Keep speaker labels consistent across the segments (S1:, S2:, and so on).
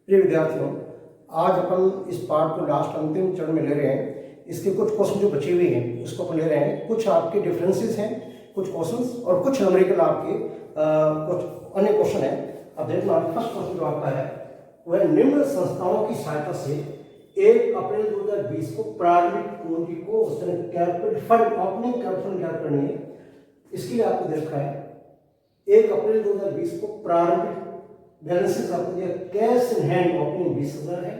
S1: प्रिय विद्यार्थियों, आज अपन इस पाठ को लास्ट अंतिम चरण में ले रहे हैं। इसके कुछ क्वेश्चन जो बचे हुए हैं उसको अपन ले रहे हैं। कुछ आपके डिफरेंसेस हैं, कुछ क्वेश्चंस और कुछ न्यूमेरिकल आपके कुछ अन्य क्वेश्चन हैं। अब देखना, फर्स्ट क्वेश्चन जो आपका है वह निम्न संस्थाओं की सहायता से 1 अप्रैल 2020 को प्रारंभिक पूंजी को capital fund opening capital fund ज्ञात करनी है। इसके लिए आपको देखा है 1 अप्रैल 2020 को प्रारंभिक बैलेंसेस आपको दिया। कैश इन हैंड ओपनिंग 20,000 है,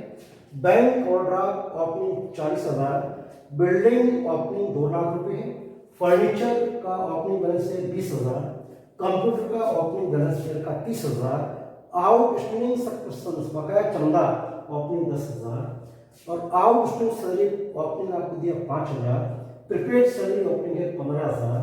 S1: bank overdraft opening 40,000, building opening 2 lakh रुपए है, फर्नीचर का ओपनिंग बैलेंस है 20,000, कंप्यूटर का ओपनिंग बैलेंस शेयर का 30,000, आउटस्टैंडिंग सब्सक्रिप्शंस बकाया चंदा ओपनिंग 10,000 और आउटस्टैंडिंग सैलरी ओपनिंग आपको दिया 5,000, प्रीपेड सैलरी ओपनिंग है 15,000,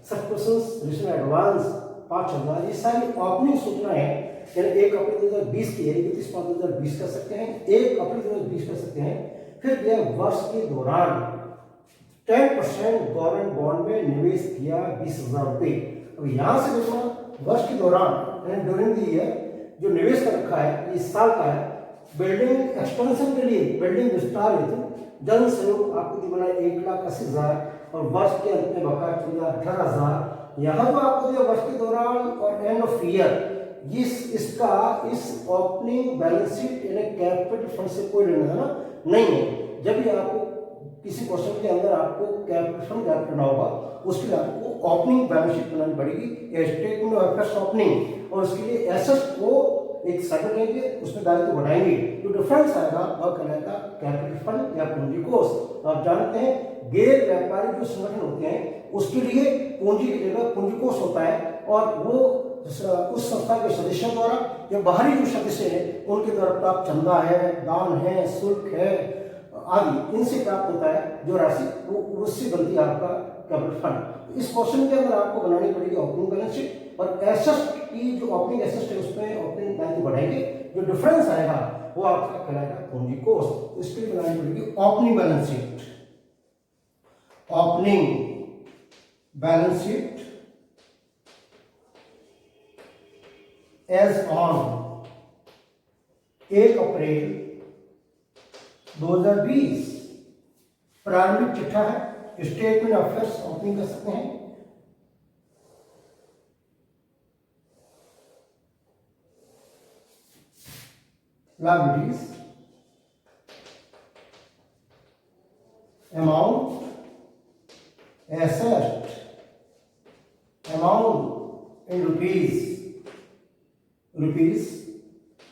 S1: सब्सक्रिप्शंस रिटर्न एडवांस 5,000। ये सारी ओपनिंग सूचना है। यानी 1 अप्रैल 2020 की है, 31/5/2020 कर सकते हैं, 1 अप्रैल 2020 कर सकते हैं। फिर यह वर्ष के दौरान 10% गवर्नमेंट बॉन्ड में निवेश किया 20,000 रुपये। अब यहां से देखना, वर्ष के दौरान यानी ड्यूरिंग द ईयर जो निवेश कर रखा है इस साल का है। बिल्डिंग एक्सटेंशन के लिए बिल्डिंग विस्तार हेतु जन सहयोग आपको बना 1,80,000 और वर्ष के अंत में बकाया 18,000। यहाँ जो आपको दिया वर्ष के दौरान और एंड ऑफ ईयर इस ओपनिंग बैलेंस शीट यानी कैपिटल फंड से कोई लेना देना नहीं है। जब भी आपको किसी क्वेश्चन के अंदर आपको कैपिटल फंड ज्ञात करना होगा उसके लिए आपको ओपनिंग बैलेंस शीट बनानी पड़ेगी, स्टेटमेंट ऑफ अफेयर्स ओपनिंग, और उसके लिए एसेट को एक सेकंड लेंगे, उसमें दायित्व बढ़ाएंगे। जो डिफरेंस आएगा वह कहलाएगा कैपिटल फंड या पूंजी कोष। आप जानते हैं गैर व्यापारिक जो संगठन होते हैं उसके लिए पूंजी की जगह पूंजी कोष होता है और वो उस संस्था के सदस्यों द्वारा या बाहरी जो सदस्य है उनके द्वारा प्राप्त चंदा है, दान है, शुल्क है आदि, इनसे प्राप्त होता है जो राशि, वो उससे बनती है आपका कैपिटल फंड। इस क्वेश्चन के अंदर आपको बनानी पड़ेगी ओपनिंग बैलेंस शीट और एसेट की जो ओपनिंग एसेट है उसमें ओपनिंग दायित्व बढ़ाएंगे। जो डिफरेंस आएगा वो आपका कहलाएगा पूंजी कोष। इसके लिए बनानी पड़ेगी opening balance sheet. Opening balance sheet as on 1 April 2020 प्रारंभिक चिट्ठा है, स्टेटमेंट ऑफ अफेयर्स ओपनिंग कर सकते हैं। Liabilities amount, asset amount in rupees.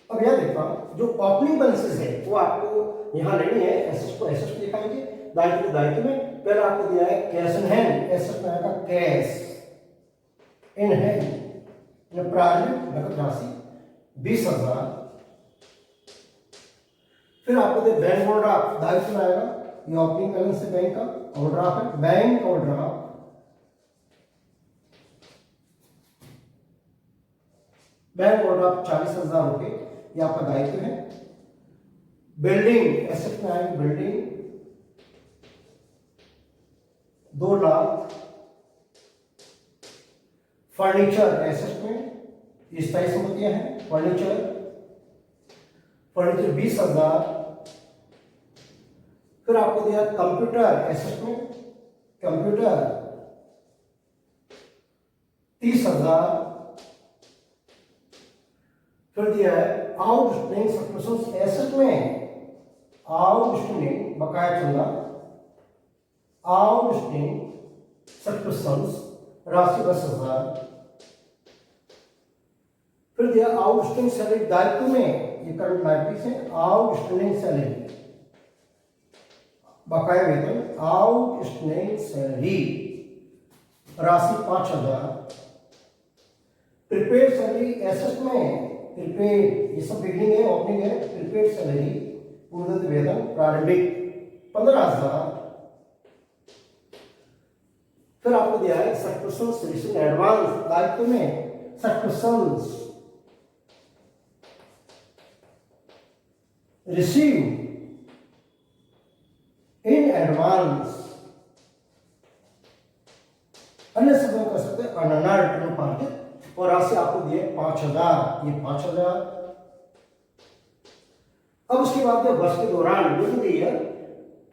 S1: अब यह देखा जो ओपनिंग बैलेंसेस है वो आपको यहां लेनी है। एसेट को एसेट दिखाएंगे, दायित्व को दायित्व में। पहले आपको दिया है कैश इन हैंड, एसेट में आएगा कैश इन हैंड, प्रारंभिक नकद राशि 20,000। फिर आपको दिया बैंक ओवरड्राफ्ट, दायित्व में आएगा, ये ओपनिंग बैलेंस है बैंक का, ओवरड्राफ्ट है, बैंक ओवरड्राफ्ट बैंक ओवरड्राफ्ट 40,000 रुपये, ये आपका दायित्व है। बिल्डिंग एसेट में आएगी, बिल्डिंग 2 लाख। फर्नीचर एसेट में स्थायी संपत्तियां हैं, फर्नीचर 20,000। फिर आपको दिया कंप्यूटर एसेट में, कंप्यूटर 30,000। फिर दिया है आउटस्टैंडिंग सब्सक्रिप्शंस एसेट में, आउटस्टैंडिंग बकाया चंदा, आउटस्टैंडिंग सब्सक्रिप्शंस राशि 10,000। फिर दिया आउटस्टैंडिंग सैलरी, दायित्व में ये करंट लायबिलिटीज है, आउटस्टैंडिंग सैलरी बकाया वेतन, आउटस्टैंडिंग सैलरी राशि 5,000। प्रीपेड सैलरी एसेट में, प्रीपेड ये सब बिगनिंग है, ओपनिंग है, प्रीपेड सैलरी पूर्णत वेतन प्रारंभिक 15,000। फिर आपको दिया है सब्सक्रिप्शंस रिटर्न एडवांस, दायित्व में सब्सक्रिप्शंस रिसीव इन एडवांस, अन्य शब्दों कर सकते हैं अनना रिटर्न उपार्जित, और राशि आपको दिए 5,000, ये 5,000। अब उसके बाद में वर्ष के दौरान with the year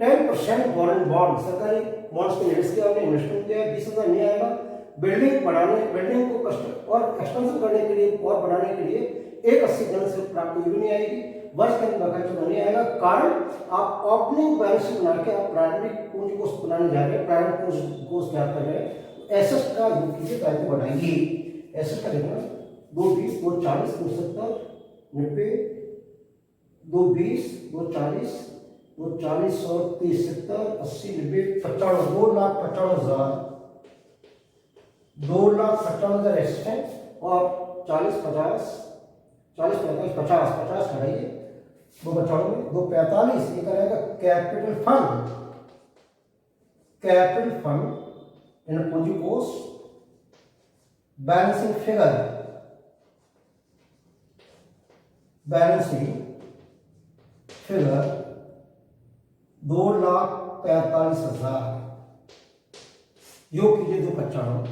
S1: 10% government bond, सरकारी बॉन्ड्स पे निवेश किया, आपने इन्वेस्टमेंट किया, 20,000 नहीं आएगा। बिल्डिंग बढ़ाने, बिल्डिंग को कस्ट और एक्सपेंशन करने के लिए और बढ़ाने के लिए एक 80 जन से प्राप्त भी नहीं आएगी, वर्ष के अंदर बकाया नहीं आएगा। कारण आप ओपनिंग बैलेंस शीट बना के आप प्रारंभिक पूंजी कोष बनाने जा रहे हैं, प्रारंभिक पूंजी कोष तैयार कर रहे हैं, एसेट का योग कीजिए, दायित्व बढ़ाएंगे। एसेट का देखना 220, 240, 270, 90, 220, 240, 240 और 30, 70, 80, 90, 95, 2,95,000, 2,95,000 एसेट है और 40, 50, 40, 45, 50, 50 हटाइए, 295, 245 ये करेगा capital fund, capital fund in पूंजी कोष, बैलेंसिंग फिगर, बैलेंसिंग फिगर 2,45,000 योग कीजिए 295।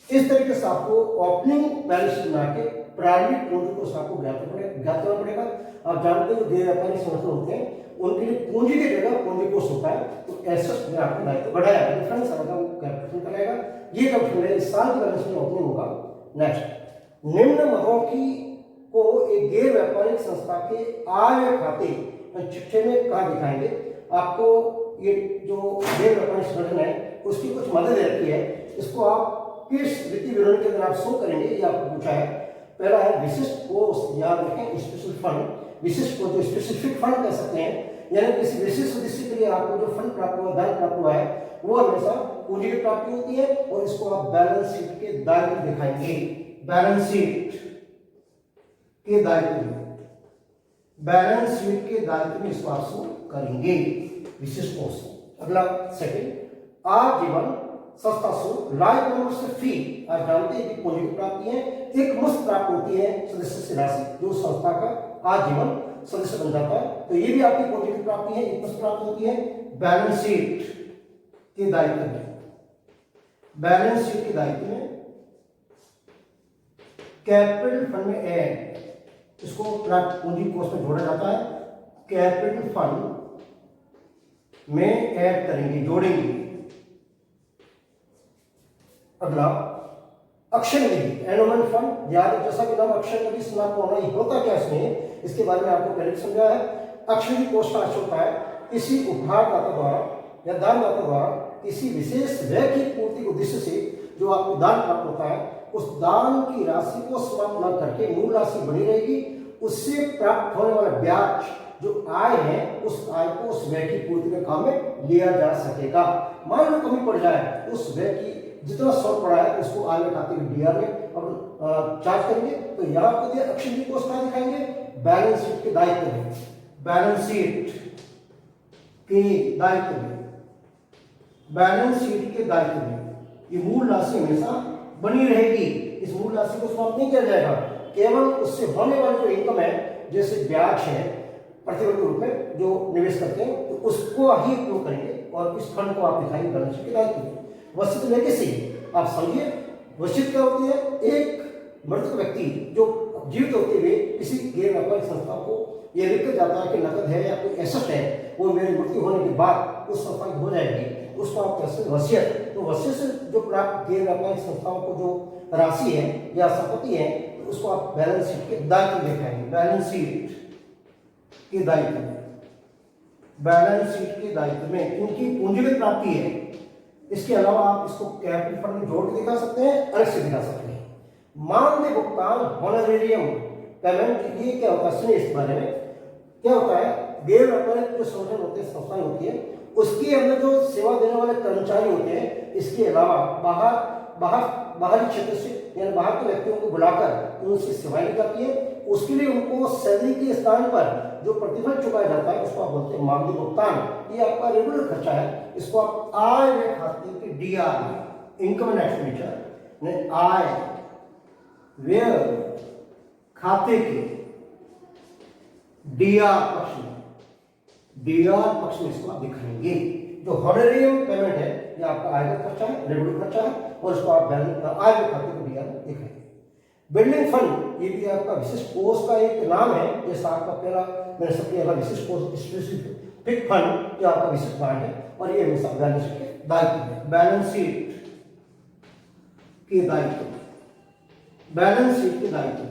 S1: इस तरीके से आपको ओपनिंग बैलेंस शीट बना के प्रारंभिक पूंजी को आपको ज्ञात करना पड़ेगा। आप जानते हो गैर व्यापारिक संगठन होते हैं, उनके लिए पूंजी की जगह पूंजी कोष होता है, तो एसेट्स में आपको दायित्व बढ़ाया डिफरेंस कैपिटल करेगा। ये कब शुरू है, इस साल की बैलेंस शीट ओपनिंग होगा। नेक्स्ट, निम्न मदों की को एक गैर व्यापारिक संस्था के आय खाते चिट्ठे में कहा दिखाएंगे। आपको ये जो गैर व्यापारिक संगठन है उसकी कुछ मदद रहती है, इसको आप किस वित्तीय विवरण के अंदर आप शो करेंगे, ये आपको पूछा है। पहला है विशिष्ट कोष, याद रखें स्पेशल फंड, विशिष्ट कोष जो स्पेसिफिक फंड कह सकते हैं, यानी किसी विशिष्ट उद्देश्य के लिए आपको जो फंड प्राप्त हुआ, धन प्राप्त हुआ है, वो हमेशा पूंजी की प्राप्ति होती है और इसको आप बैलेंस शीट के दायरे में दिखाएंगे। बैलेंस शीट के दायरे में, बैलेंस शीट के दायरे में इसको आप शो करेंगे विशिष्ट कोष। अगला सेकंड, आजीवन सस्ता शुल्क, लाइफ मेंबरशिप फी। आप जानते हैं कि पूंजी की प्राप्ति है, एक मुफ्त प्राप्त होती है सदस्य से राशि जो संस्था का आजीवन सदस्य बन जाता है, तो ये भी आपकी पूंजी की प्राप्ति है, एक मुफ्त प्राप्त होती है। बैलेंस शीट के दायित्व में, बैलेंस शीट के दायित्व में कैपिटल फंड में ऐड, इसको पूंजी कोष में जोड़ा जाता है, कैपिटल फंड में ऐड करेंगे, जोड़ेंगे। अगला अक्षय निधि, एंडोमेंट फंड, याद जैसा कि नाम अक्षय निधि समाप्त होना, ये होता क्या इसमें, इसके बारे में आपको पहले समझाया है। अक्षय निधि कोष का अर्थ होता है किसी उपहारदाता द्वारा या दानदाता द्वारा किसी विशेष व्यय की पूर्ति के उद्देश्य से जो आपको दान प्राप्त होता है, उस दान की राशि को समाप्त न करके मूल राशि बनी रहेगी, उससे प्राप्त होने वाला ब्याज जो आय है, उस आय को उस व्यय की पूर्ति के काम में लिया जा सकेगा। मान लो कमी पड़ जाए, उस व्यय की जितना शॉर्ट पड़ा है उसको आय में खाते में डीआर में और चार्ज करेंगे, तो यहाँ पर दिया अक्षय निधि कोष कहाँ दिखाएंगे, बैलेंस शीट के दायित्व में, बैलेंस शीट के दायित्व में, बैलेंस शीट के दायित्व में ये मूल राशि हमेशा बनी रहेगी, इस मूल राशि को समाप्त नहीं किया जाएगा। केवल उससे होने वाली जो इनकम है, जैसे ब्याज है प्रतिवर्ष के रूप में जो निवेश करते हैं, तो उसको ही उपयोग करेंगे और इस फंड को आप दिखाएंगे बैलेंस शीट के दायित्व में। वशिष्ठ लेगेसी, आप समझिए वशिष्ठ क्या होती है, एक मृत व्यक्ति जो जीवित होते हुए किसी गैर व्यापारिक संस्था को ये लिख जाता है कि नकद है या कोई एसेट है, वो मेरी मृत्यु होने के बाद उस संस्था की हो जाएगी, उसको आप कहते हैं वसीयत। तो वसीयत से जो प्राप्त गैर व्यापारिक संस्थाओं को जो राशि है या संपत्ति है, तो उसको आप बैलेंस शीट के दायित्व में दिखाएंगे, बैलेंस शीट के दायित्व में, बैलेंस शीट के दायित्व में इनकी पूंजीगत प्राप्ति है। इसके अलावा आप इसको कैपिटल फंड में जोड़ के दिखा सकते हैं, अलग से दिखा सकते हैं। मानदेय भुगतान, हॉनरेरियम पेमेंट, ये क्या होता है, सुनिए इस बारे में। क्या होता है, गैर व्यापारिक जो संगठन होते हैं, संस्थाएं होती है, उसके अंदर जो सेवा देने वाले कर्मचारी होते हैं, इसके अलावा बाहरी क्षेत्र से यानी बाहर के व्यक्तियों को बुलाकर उनसे सेवाएं ली जाती है, उसके लिए उनको सैलरी के स्थान पर जो प्रतिफल चुकाया जाता है उसको आप बोलते हैं मानदेय भुगतान। ये आपका रेगुलर खर्चा है, इसको आप आय व्यय खाते के डीआर, इनकम एंड एक्सपेंडिचर, आय व्यय खाते के डीआर पक्ष में, डीआर पक्ष में इसको आप दिखाएंगे। जो हॉनरेरियम पेमेंट है ये आपका आयकर खर्चा है, रेगुलर खर्चा है, और इसको आप आय व्यय खाते को डीआर दिखाएंगे। बिल्डिंग फंड ये भी आपका विशिष्ट कोष का एक नाम है, जैसा आपका पहला मैंने सबसे पहला विशिष्ट कोष स्पेसिफिक फंड, ये आपका विशिष्ट फंड है और ये हमेशा बैलेंस शीट के दायित्व है। बैलेंस शीट के दायित्व, बैलेंस शीट के दायित्व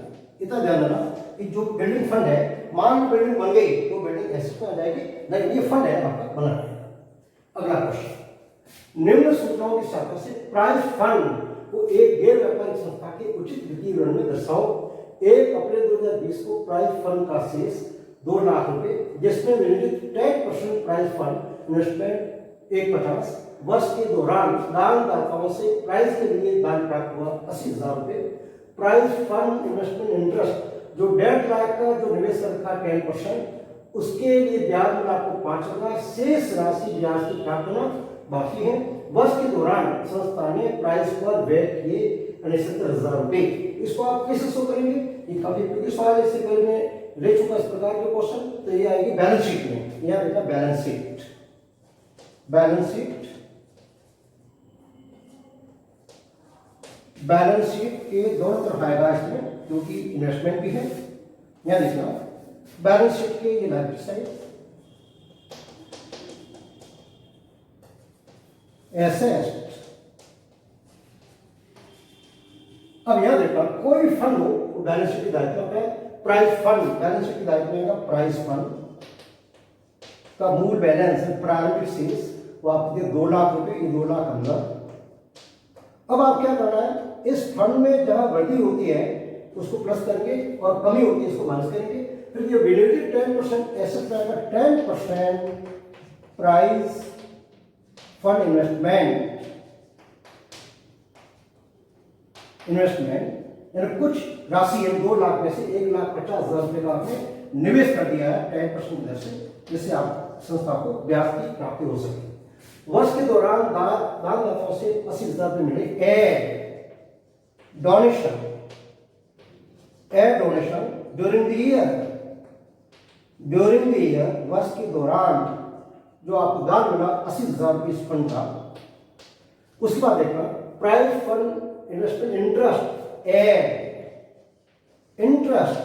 S1: इतना ध्यान रखना कि जो बिल्डिंग फंड है, मान लो बिल्डिंग बन गई तो बिल्डिंग एसेट में आ जाएगी, लेकिन ये फंड है आपका बना रहेगा। अगला क्वेश्चन, निम्न सूचनाओं की सहायता से प्राइज फंड को एक गैर व्यापारिक संस्था के उचित वित्तीय विवरण में दर्शाओ। 1 अप्रैल 2020 को प्राइज फंड का शेष 2 लाख रुपए, जिसमें नियोजित 10% प्राइज फंड इन्वेस्टमेंट 150, वर्ष के दौरान दानदाताओं से प्राइज के लिए दान प्राप्त हुआ 80,000 रुपए। प्राइज फंड इन्वेस्टमेंट इंटरेस्ट जो 1.5 लाख का जो निवेश रखा 10%, उसके लिए ब्याज मिला आपको 5,000, शेष राशि ब्याज की प्राप्त होना बाकी है। वर्ष के दौरान संस्था ने प्राइस पर व्यय किए 69,000 रुपए। इसको आप कैसे शो करेंगे? ये काफी उपयोगी सवाल है, इससे पहले मैं ले चुका इस प्रकार के क्वेश्चन। तो ये आएगी बैलेंस शीट में, यहां देखा balance sheet, balance sheet, balance sheet के दोनों तरफ आएगा इसमें, क्योंकि इन्वेस्टमेंट भी है। यहां देखना बैलेंस शीट के ये लाइब्रेरी साइड, एसेट। अब यहां देखना कोई फंड हो तो बैलेंस शीट की दायित्व है प्राइस फंड, बैलेंस शीट की दायित्व में प्राइस फंड का मूल बैलेंस है प्रारंभिक शेष, वो आपको 2 लाख रुपए, ये 2 लाख अंदर। अब आप क्या करना है, इस फंड में जहां वृद्धि होती है उसको प्लस करेंगे और कमी होती है इसको माइनस करेंगे। फिर ये रिलेटेड 10% एसेट में आएगा 10% प्राइस फंड इन्वेस्टमेंट, इन्वेस्टमेंट यानी कुछ राशि है 2 लाख में से 1,50,000 रुपए का आपने निवेश कर दिया है 10% दर से, जिससे आप संस्था को ब्याज की प्राप्ति हो सके। वर्ष के दौरान दानदाताओं से 80,000 रुपए मिले। Donation, donation during the year, during the year वर्ष के दौरान जो आपको दान मिला 80,000 रुपये इस फंड का। उसके बाद देखना prize fund investment interest, interest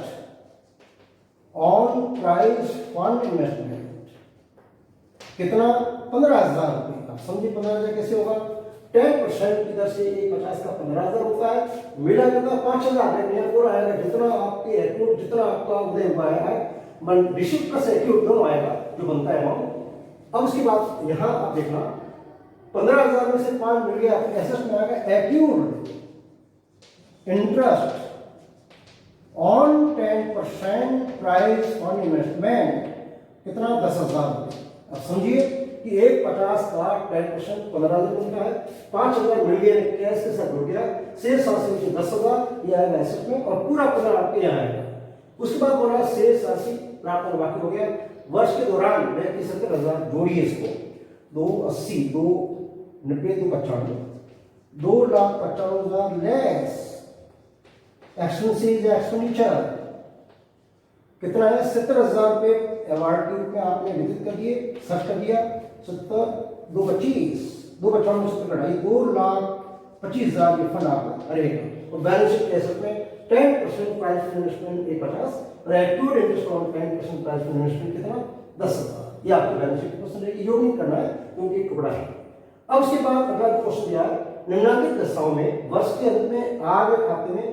S1: on prize fund investment कितना? 15,000 रुपये। आप समझिए 15,000 कैसे होगा? 10% की दर से 1,50 का 15,000 होता है, मिला कितना? 5,000 है। पूरा आएगा जितना आपके एक्यूट, जितना आपका उदय हुआ है, रिसीव प्लस एक्यूट दोनों आएगा जो बनता है अमाउंट। अब उसके बाद यहां आप देखना 15,000 में से 5 मिल गया, एसेट में आएगा acute interest on 10% price fund investment कितना? 10,000 रुपये। अब समझिए कि 1,50 का 10% 15,000 बनता है, 5,000 मिल गया कैश के साथ जुड़ गया, शेष राशि 10,000 ये आएगा एसेट में और पूरा 15 आपके यहाँ आएगा। उसके बाद बोला शेष राशि प्राप्त होना बाकी हो गया। वर्ष के दौरान मैं 70,000 जोड़िए इसको, 280, 290, 295, 2,95,000 लेस एक्सपेंसेस एक्सपेंडिचर कितना है? 70,000 रुपये अवार्ड के रूप में आपने वितरित कर दिए, खर्च कर दिया। 70, 225, 255 70 कटाई 2,25,000 ये फंड आपका रहेगा। और बैलेंस शीट एसेट में 10% प्राइस इन्वेस्टमेंट 1,50 और acute interest on 10% price investment कितना? 10,000। ये आपको बैलेंस शीट क्वेश्चन है, योग नहीं करना है क्योंकि एक टुकड़ा है। अब उसके बाद अगला क्वेश्चन दिया निम्नलिखित दशाओं में वर्ष के अंत में आय व्यय खाते में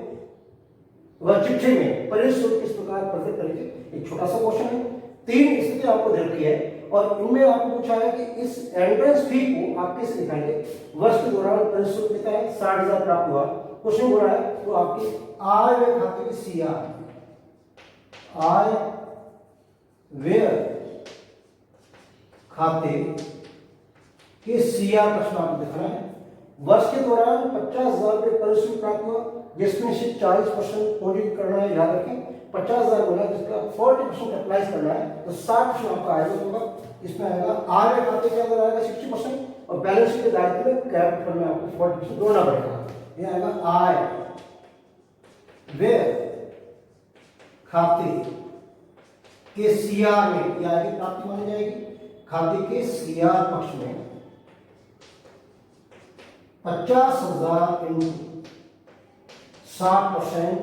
S1: व चिट्ठी में परिशुल्क किस प्रकार प्रकट करेंगे? एक छोटा सा क्वेश्चन है, 3 स्थिति आपको दे रखी है और इनमें आपको पूछा है कि इस एंट्रेंस फी को आप कैसे दिखाएंगे? वर्ष के दौरान परिशुल्क कितना है? 60,000 प्राप्त हुआ। क्वेश्चन हो रहा है तो आपकी आय व्यय खाते की सीआर, आय व्यय खाते के सीआर प्रश्न आपको दिखाना है। वर्ष के दौरान 50,000 रुपये परिशुल्क प्राप्त हुआ, जिसमें से 40% डिपॉजिट करना है, याद रखें 50,000 बोला जिसका 40% अप्लाई करना है, तो 60% आपका आय होगा। इसमें आएगा आय व्यय खाते के अंदर आएगा 60% और बैलेंस शीट के दायित्व में कैपिटल में आपको 40% जोड़ना पड़ेगा। ये आएगा आय व्यय खाते के सीआर में, यह आगे प्राप्ति मानी जाएगी। खाते के सीआर पक्ष में 50,000 × 60%,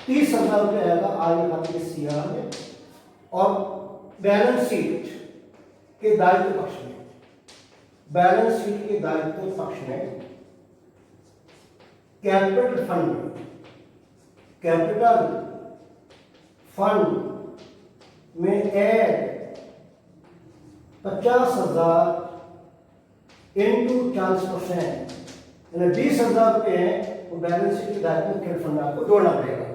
S1: 30,000 रुपये आएगा आगे खाते के सीआर में। और बैलेंस शीट के दायित्व पक्ष में, बैलेंस शीट के दायित्व पक्ष में कैपिटल फंड, कैपिटल फंड में ऐड 50,000 इंटू 40%, यानी 20,000 रुपये हैं, वो बैलेंस शीट के दायित्व में कैपिटल फंड में आपको जोड़ना पड़ेगा।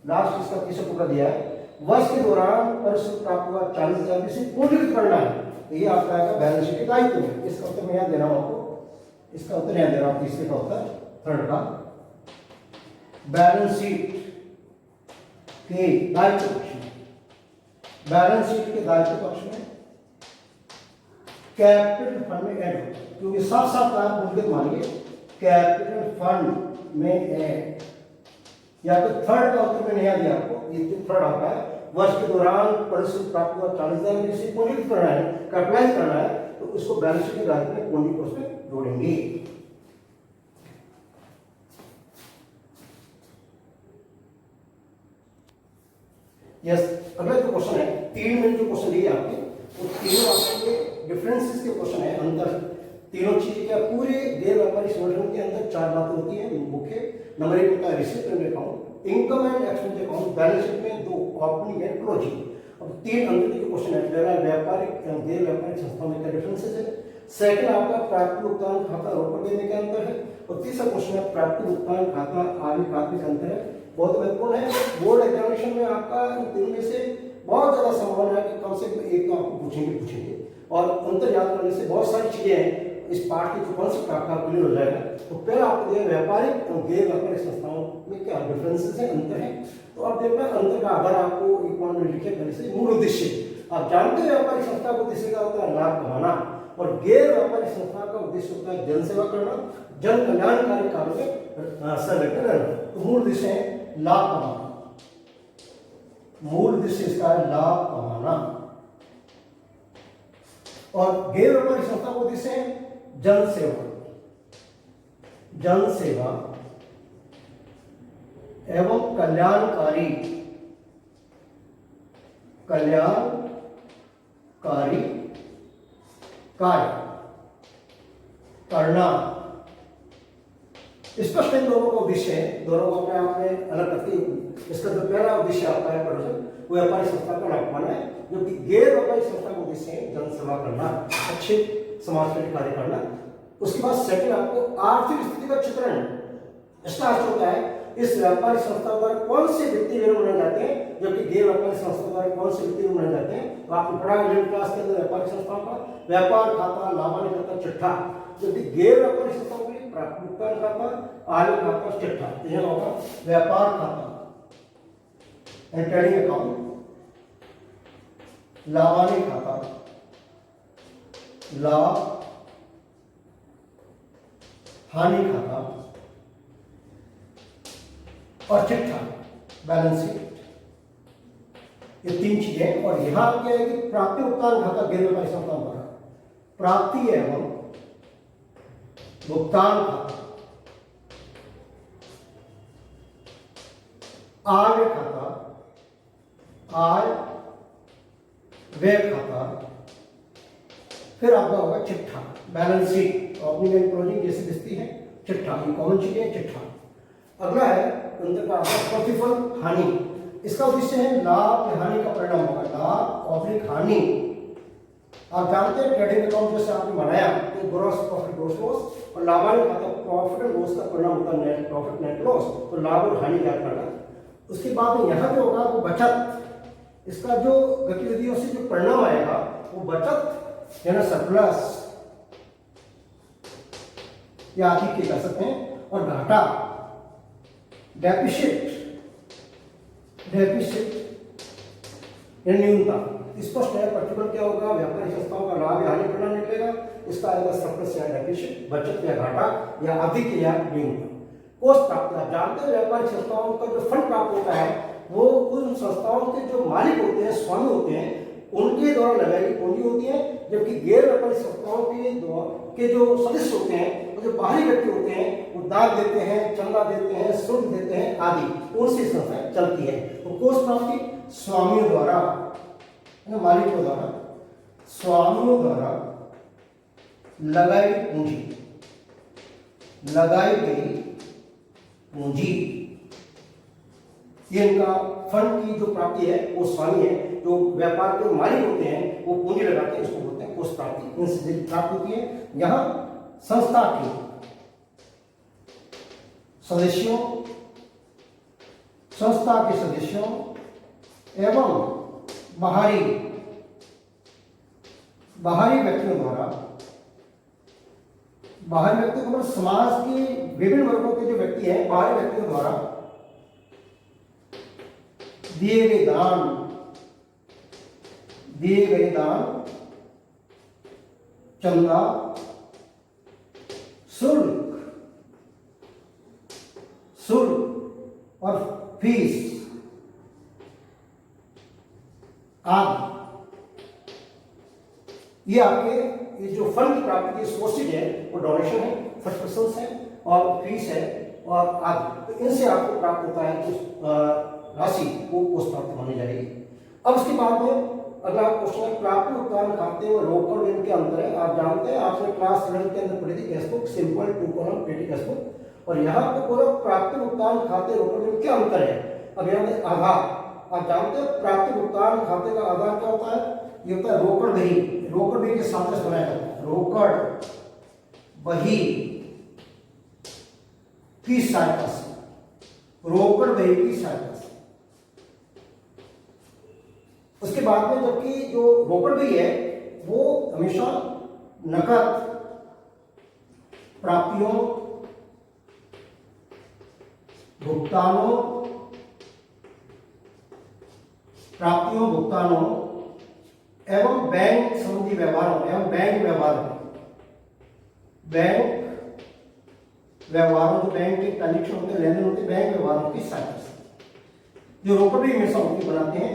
S1: लास्ट इसका किसे टुकड़ा दिया है, वर्ष के दौरान परिशुद्ध प्राप्त हुआ 40,000 से पूंजीकृत करना है, तो ये आपका आएगा बैलेंस शीट के दायित्व में। इसका उत्तर मैं यहाँ दे रहा हूँ आपको, इसका उत्तर यहाँ दे रहा हूँ, तीसरे का उत्तर, थर्ड का। बैलेंस शीट के दायित्व पक्ष में, बैलेंस शीट के दायित्व पक्ष में कैपिटल फंड में ऐड होता है, क्योंकि साथ साथ आप मुद्दे मानिए कैपिटल फंड में ऐड, या तो थर्ड का उत्तर मैंने यहाँ दिया आपको, ये थर्ड आता है, वर्ष के दौरान परिशुद्ध प्राप्त हुआ 40,000 से पूंजीकृत करना है, कैपिटलाइज करना है, तो उसको बैलेंस शीट के दायित्व में पूंजी को उसमें जोड़ेंगे। यस, अगला जो क्वेश्चन है, 3 मिनट जो क्वेश्चन दिए आपके, वो तीनों आपके डिफरेंसेस के क्वेश्चन है, अंतर तीनों चीजें क्या, पूरे गैर व्यापारिक संगठन के अंदर 4 बातें होती हैं मुख्य। नंबर 1 होता है receipt and account, income and expense account, balance sheet में 2 ओपनिंग एंड क्लोजिंग। अब 3 अंतर के क्वेश्चन है, पहला व्यापारिक एवं गैर व्यापारिक संस्थाओं में क्या डिफरेंसेस है, सेकंड आपका प्राप्ति भुगतान खाता रोकड़ देने के अंतर है, और तीसरा क्वेश्चन है प्राप्ति भुगतान खाता आगे खाते के अंतर है। बहुत महत्वपूर्ण है, बोर्ड एग्जामिनेशन में आपका इन तीनों में से बहुत ज्यादा संभावना है कि कम से कम एक तो आपको पूछेंगे, और अंतर याद करने से बहुत सारी चीजें हैं, इस पार्ट के जो कॉन्सेप्ट आपका क्लियर हो जाएगा। तो पहला आपको दिया व्यापारिक और गैर व्यापारिक संस्थाओं में क्या डिफरेंसेस है, अंतर है। तो आप देखना अंतर का अगर आपको एक पॉइंट में लिखे पहले से, मूल उद्देश्य आप जानते हैं व्यापारिक संस्था का उद्देश्य क्या होता है, लाभ कमाना, और गैर व्यापारिक संस्था का उद्देश्य होता है जन सेवा करना, जन कल्याणकारी कार्यों में संलग्न रहना। तो मूल उद्देश्य है लाभ कमाना, मूल उद्देश्य इसका है लाभ कमाना, और गैर व्यापारिक संस्था का उद्देश्य है जन सेवा, जन सेवा एवं कल्याणकारी कार्य करना। स्पष्ट इन दोनों का उद्देश्य है, दोनों को अपने आप में अलग करती है। इसका जो पहला उद्देश्य आपका है वो व्यापारिक संस्था का लाभ कमाना है, जबकि गैर व्यापारिक संस्था का उद्देश्य है जन सेवा करना, अच्छे समाज के कार्य करना। उसके बाद सेकंड आपको आर्थिक स्थिति का चित्रण, इसका अर्थ होता है इस व्यापारिक संस्था द्वारा कौन से वित्तीय विवरण बनाए जाते हैं, जबकि गैर व्यापारिक संस्था द्वारा कौन से वित्तीय विवरण बनाए जाते हैं। तो आपने पढ़ा है क्लास के अंदर व्यापारिक संस्थाओं का व्यापार खाता, लाभांश खाता, चिट्ठा, जबकि गैर व्यापारिक संस्थाओं के लिए प्राप्ति भुगतान खाता, आय खाता, चिट्ठा। यह होगा व्यापार खाता एंड ट्रेडिंग अकाउंट, लाभांश खाता, लाभ हानि खाता, और चिट्ठा बैलेंस शीट। ये 3 चीजें। और यहां क्या है कि प्राप्ति भुगतान खाता गैर व्यापारिक संस्थाओं द्वारा, प्राप्ति एवं भुगतान खाता, आय खाता, आय व्यय खाता, फिर आपका होगा चिट्ठा balance sheet, opening and closing जैसी दिखती है चिट्ठा, ये कॉमन चीजें चिट्ठा। अगला है अंतर का प्रतिफल हानि, इसका उद्देश्य है लाभ या हानि का परिणाम होगा, लाभ और हानि। आप जानते हैं ट्रेडिंग अकाउंट जैसे आपने बनाया तो ग्रॉस प्रॉफिट ग्रॉस लॉस, और लाभांश खाता प्रॉफिट एंड लॉस का परिणाम होता है नेट प्रॉफिट नेट लॉस, तो लाभ और हानि ज्ञात करना। उसके बाद में यहाँ जो होगा वो बचत, इसका जो गतिविधियों से जो परिणाम आएगा वो बचत यानी सरप्लस या अधिक के कह सकते हैं, और घाटा डेफिसिट, डेफिसिट यानी न्यूनता। स्पष्ट है प्रतिफल क्या होगा, व्यापारिक संस्थाओं का लाभ या हानि परिणाम निकलेगा, इसका आएगा सरप्लस या डेफिसिट, बचत या घाटा या अधिक या न्यूनता। कोष प्राप्त, आप जानते हैं व्यापारिक संस्थाओं का जो फंड प्राप्त होता है वो उन संस्थाओं के जो मालिक होते हैं, स्वामी होते हैं, उनके द्वारा लगाई गई पूंजी होती है, जबकि गैर व्यापारिक संस्थाओं के जो सदस्य होते हैं, वो जो बाहरी व्यक्ति होते हैं, वो दान देते हैं, चंदा देते हैं, शुल्क देते हैं आदि, उनसे संस्थाएं चलती है। तो कोष प्राप्ति स्वामियों द्वारा, मालिकों द्वारा, स्वामियों द्वारा लगाई गई पूंजी, ये इनका फंड की जो प्राप्ति है वो स्वामी है, जो व्यापार के मालिक होते हैं वो पूंजी लगाते हैं, इसको बोलते हैं कोष प्राप्ति, इनसे प्राप्त होती है। यहां संस्था के सदस्यों एवं बाहरी व्यक्तियों द्वारा, बाहरी व्यक्तियों को समाज के विभिन्न वर्गों के जो व्यक्ति हैं, बाहरी व्यक्तियों द्वारा दिए गए दान, चंदा, शुल्क और फीस आदि, ये आपके ये जो फंड की प्राप्ति की सोर्सेज है वो डोनेशन है, फर्स्ट पर्सन है और फीस है और आदि, तो इनसे आपको प्राप्त होता है कुछ राशि, वो कोष प्राप्त होने जाएगी। अब उसके बाद में अगला क्वेश्चन है प्राप्त भुगतान खाते और रोकड़ ऋण के अंतर है। आप जानते हैं, आपने क्लास 11 के अंदर पढ़ी थी कैश बुक, सिंपल 2 कॉलम पेटी कैश बुक, और यहाँ पे पूरा प्राप्त भुगतान खाते रोकड़ ऋण क्या अंतर है। अब यहाँ पे आधार, आप जानते हैं प्राप्त भुगतान खाते का आधार क्या होता है, ये होता है रोकड़ बही के साथ बनाया जाता है, रोकड़ बही की सहायता से, रोकड़ बही की सहायता से। उसके बाद में जबकि जो रोकड़ बही है वो हमेशा नकद प्राप्तियों, भुगतानों एवं बैंक संबंधी व्यवहारों जो बैंक के ट्रांजेक्शन होते हैं, लेनदेन होते हैं, बैंक व्यवहारों की सहायता से जो रोकड़ भी हमेशा उनकी बनाते हैं,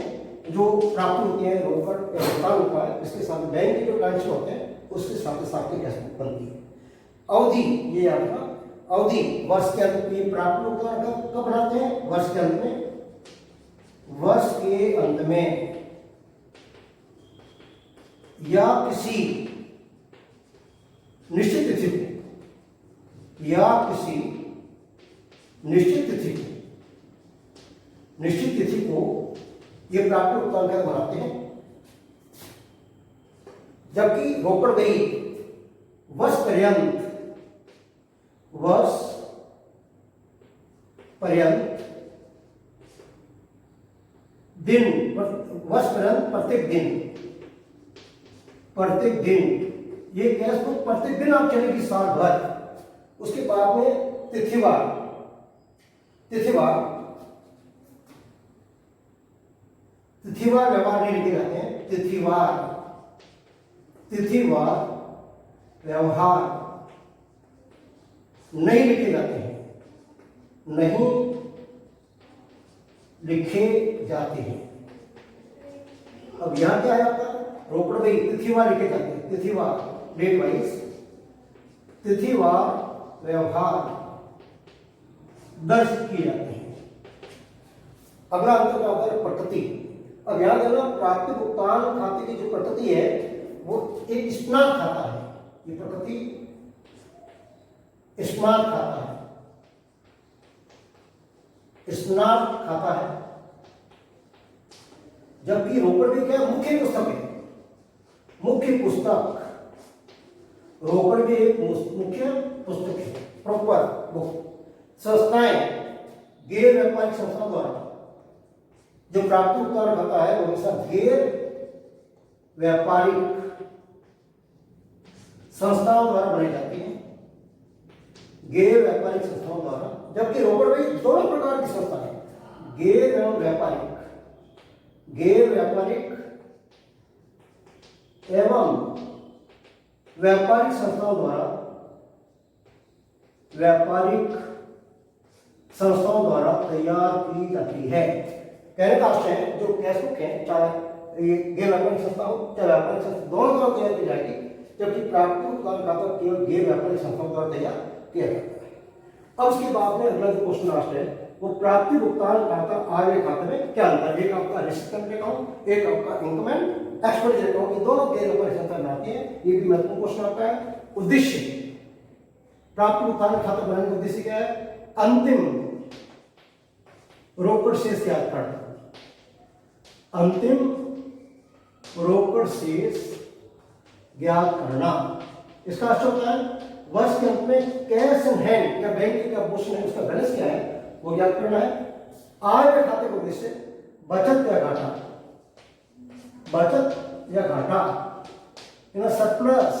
S1: जो प्राप्ति होती है रोकड़ या भुगतान होता है, इसके साथ बैंक के जो ट्रांजेक्शन होते हैं उसके साथ साथ कैश बुक बनती है। अवधि, ये आपका अवधि, वर्ष के अंत में प्राप्त भुगतान कब बनाते हैं, वर्ष के अंत में, या किसी निश्चित तिथि को ये प्राप्त भुगतान कर बनाते हैं। जबकि रोकड़ बही वर्ष पर्यंत प्रत्येक दिन ये कैश बुक प्रत्येक दिन आप चलेगी साल भर। उसके बाद में तिथिवार व्यवहार नहीं लिखे जाते हैं, तिथिवार व्यवहार नहीं लिखे जाते हैं, अब यहां क्या है आपका रोकड़ बही, तिथिवार लिखे जाते हैं, तिथिवार डेट वाइज, तिथिवार व्यवहार दर्ज किए जाते हैं। अगला अंतर क्या होता है, प्रकृति। अब याद है ना, प्राप्त भुगतान खाते की जो प्रकृति है वो एक स्मार्ट खाता है, ये प्रकृति स्मार्ट खाता है, जबकि रोकड़ भी क्या मुख्य पुस्तक है, रोकड़ भी एक मुख्य पुस्तक है, प्रॉपर बुक। संस्थाएं, गैर व्यापारिक संस्थाओं द्वारा जो प्राप्त भुगतान खाता है वो हमेशा गैर व्यापारिक संस्थाओं द्वारा बनाई जाती है, गैर व्यापारिक संस्थाओं द्वारा। जबकि रोकड़ भी दोनों प्रकार की संस्था है, गैर एवं व्यापारिक एवं व्यापारिक संस्थाओं द्वारा तैयार की जाती है। कहने का अर्थ है जो कैश बुक है, चाहे ये गैर व्यापारिक संस्था हो चाहे व्यापारिक संस्था, दोनों द्वारा तैयार की जाएगी, जबकि प्राप्ति भुगतान खाता केवल गैर व्यापारिक संस्थाओं द्वारा तैयार किया जाता है। अब उसके बाद में अगला जो क्वेश्चन लास्ट है वो प्राप्ति भुगतान खाता आय व्यय खाते में क्या अंतर है। एक आपका रिसिप्टेंट अकाउंट, एक आपका इनकम एंड एक्सपेंडिचर अकाउंट, ये दोनों गैर व्यापारिक संस्था बनाती है। ये भी महत्वपूर्ण क्वेश्चन आता है। उद्देश्य, प्राप्ति भुगतान खाता बनाने का उद्देश्य क्या है? अंतिम रोकड़ शेष ज्ञात करना, अंतिम रोकड़ शेष ज्ञात करना। इसका अर्थ होता है वर्ष के अंत में कैश इन हैंड या बैंक की क्या पोजीशन है, उसका बैलेंस क्या है वो ज्ञात करना है। आय व्यय खाते का उद्देश्य बचत या घाटा, बचत या घाटा, सरप्लस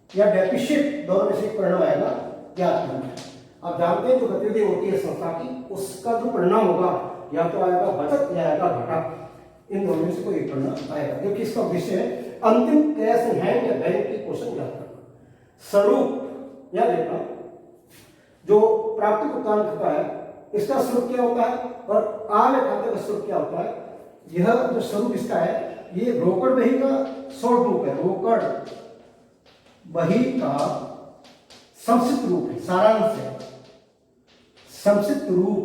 S1: या डेफिसिट, दोनों में से एक परिणाम आएगा, ज्ञात करना है। आप जानते हैं जो गतिविधि होती है संस्था की, उसका जो परिणाम होगा या तो आएगा बचत या आएगा घाटा, इन दोनों में से कोई एक परिणाम आएगा, क्योंकि इसका उद्देश्य है अंतिम कैश इन हैंड या बैंक की पोजीशन ज्ञात करना। स्वरूप या देखना, जो प्राप्ति भुगतान खाता है इसका स्वरूप क्या होता है और आय व्यय खाते का स्वरूप क्या होता है। यह जो स्वरूप इसका है ये रोकड़ बही का शॉर्ट रूप है, रोकड़ बही का संक्षिप्त रूप है, सारांश है, संक्षिप्त रूप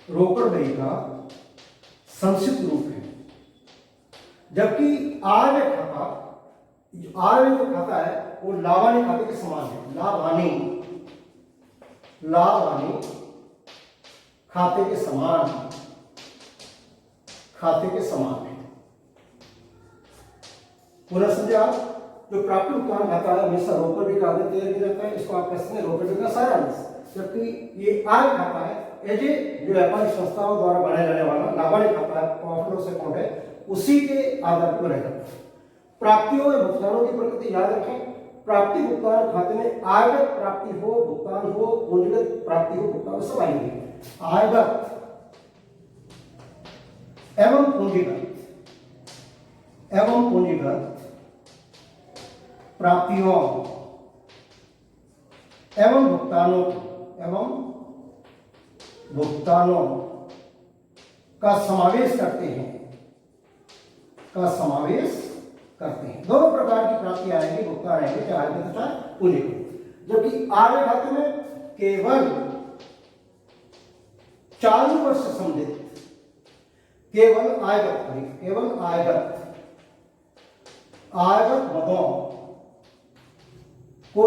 S1: रोकड़ बही का संक्षिप्त रूप है। जबकि आय व्यय खाता, आय व्यय जो खाता है वो लाभानी खाते के समान है, लाभानी खाते के समान, खाते के समान है। पुनः समझे आप, जो प्राप्ति भुगतान खाता है हमेशा रोकड़ बही का तैयार किया जाता है, इसको आप कहते हैं रोकड़ बही का सारांश। जबकि ये आय खाता है एज ए जो व्यापारिक संस्थाओं द्वारा बनाया जाने वाला लाभानी खाता है, प्रॉफिट लॉस अकाउंट है, उसी के आधार पर बनाया जाता है। प्राप्तियों या भुगतानों की प्रकृति याद रखें, प्राप्ति भुगतान खाते में आयगत प्राप्ति हो, भुगतान हो, पूंजीगत प्राप्ति हो, भुगतान सब आएंगे। आयगत एवं पूंजीगत प्राप्तियों एवं भुगतानों का समावेश करते हैं, दोनों प्रकार की प्राप्ति आएगी, भुगतान आएंगे, चाहे आयगत तथा पूंजीगत। जबकि आय व्यय खाते में केवल चालू वर्ष से संबंधित केवल आयगत मदों को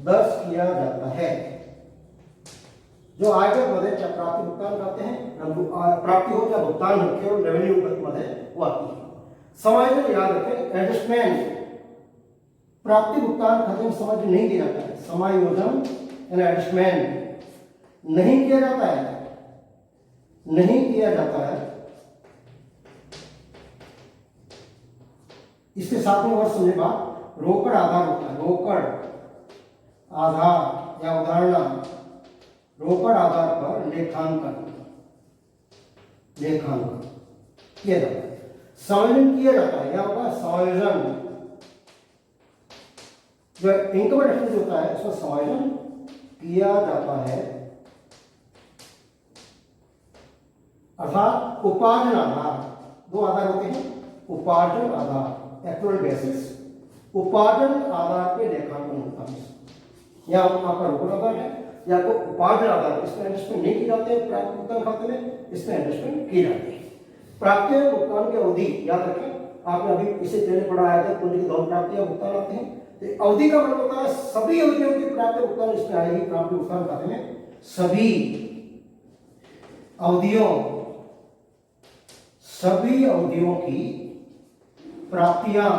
S1: दर्ज किया जाता है, जो आयगत मद है, चाहे प्राप्ति भुगतान करते हैं, प्राप्ति हो चाहे भुगतान हो, केवल रेवेन्यू मद है वो आती है। समायोजन याद रखें, एडजस्टमेंट प्राप्ति भुगतान खाते में समायोजन नहीं किया जाता है, समायोजन यानी एडजस्टमेंट नहीं किया जाता है। इसके साथ में और समझे बात, रोकड़ आधार होता है, रोकड़ आधार या उदाहरण, रोकड़ आधार पर लेखांकन किया जाता है, समायोजन किया जाता है। क्या होगा समायोजन, जो इनकम एक्सपेंस होता है उसका समायोजन किया जाता है, अर्थात उपार्जन आधार, दो आधार होते हैं, उपार्जन आधार एक्चुअल बेसिस, उपार्जन आधार पे लेखांकन होता है। या आपका रोकड़ आधार है या तो उपार्जन आधार, इसमें एडजस्टमेंट नहीं की जाते हैं प्राप्ति भुगतान खाते में, इसमें एडजस्टमेंट की जाती है। प्राप्ति और भुगतान की अवधि याद रखें, आपने अभी इसे पहले पढ़ाया था, पूंजी की दोनों प्राप्तियां भुगतान आते हैं। तो अवधि का मतलब होता है सभी अवधियों की प्राप्ति भुगतान इसमें आएगी, प्राप्ति भुगतान खाते में सभी अवधियों की प्राप्तियां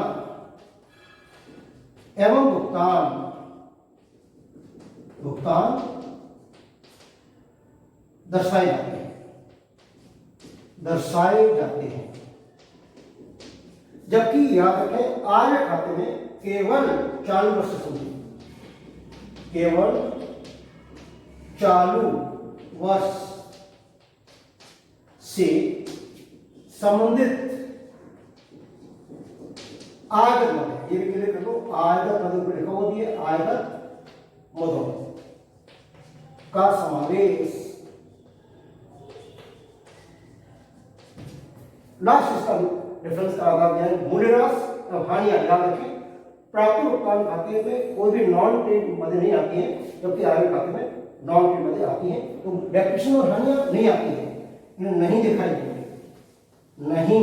S1: एवं भुगतान दर्शाए जाते हैं। जबकि याद रखें आय व्यय खाते में केवल चालू वर्ष से संबंधित, केवल चालू वर्ष से संबंधित आयगत मद, ये भी क्लियर कर लो, आयगत मदों पर लिखा हुआ भी है, आयगत मदों का समावेश। लास्ट इसका डिफरेंस का आधार यानी मूल्यह्रास और हानियां याद रखें। प्राप्ति भुगतान खाते में कोई भी नॉन ट्रेड मदे नहीं आती है, जबकि आय खाते में नॉन ट्रेड मदे आती हैं। तो डेप्रिसिएशन और हानियां नहीं आती है, इन्हें नहीं दिखाई देंगे, नहीं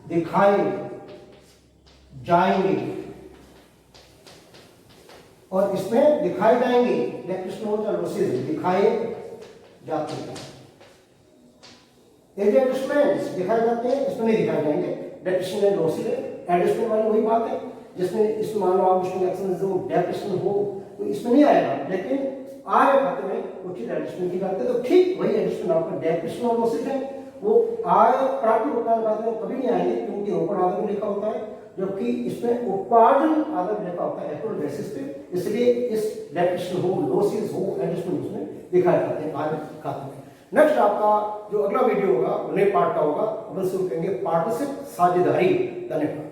S1: दिखाए जाएंगे, और इसमें दिखाए जाएंगे डेप्रिसिएशन और लॉसेस दिखाए जाते हैं। एडजस्टमेंट्स दिखाए जाते हैं, इसमें नहीं दिखाए जाएंगे। डेप्रिसिएशन एंड लॉसेस एडजस्टमेंट वाली वही बात है जिसमें इसमें मान लो आप उसमें एक्शन जो डेप्रिसिएशन हो तो इसमें नहीं आएगा, लेकिन आय खाते में कुछ एडजस्टमेंट की करते हैं तो ठीक वही एडजस्टमेंट आपका डेप्रिसिएशन और लॉसेस है, वो आय प्राप्ति भुगतान खाते में कभी नहीं आएंगे क्योंकि रोकड़ आदर में लिखा होता है, जबकि इसमें उपार्जन आदर में लिखा होता है एक्चुअल बेसिस पे, इसलिए इस डेप्रिसिएशन हो लॉसेस हो एडजस्टमेंट उसमें दिखाए जाते हैं आय खाते में। नेक्स्ट आपका जो अगला वीडियो होगा नए पार्ट का होगा, अपन शुरू करेंगे पार्टनरशिप साझेदारी। धन्यवाद।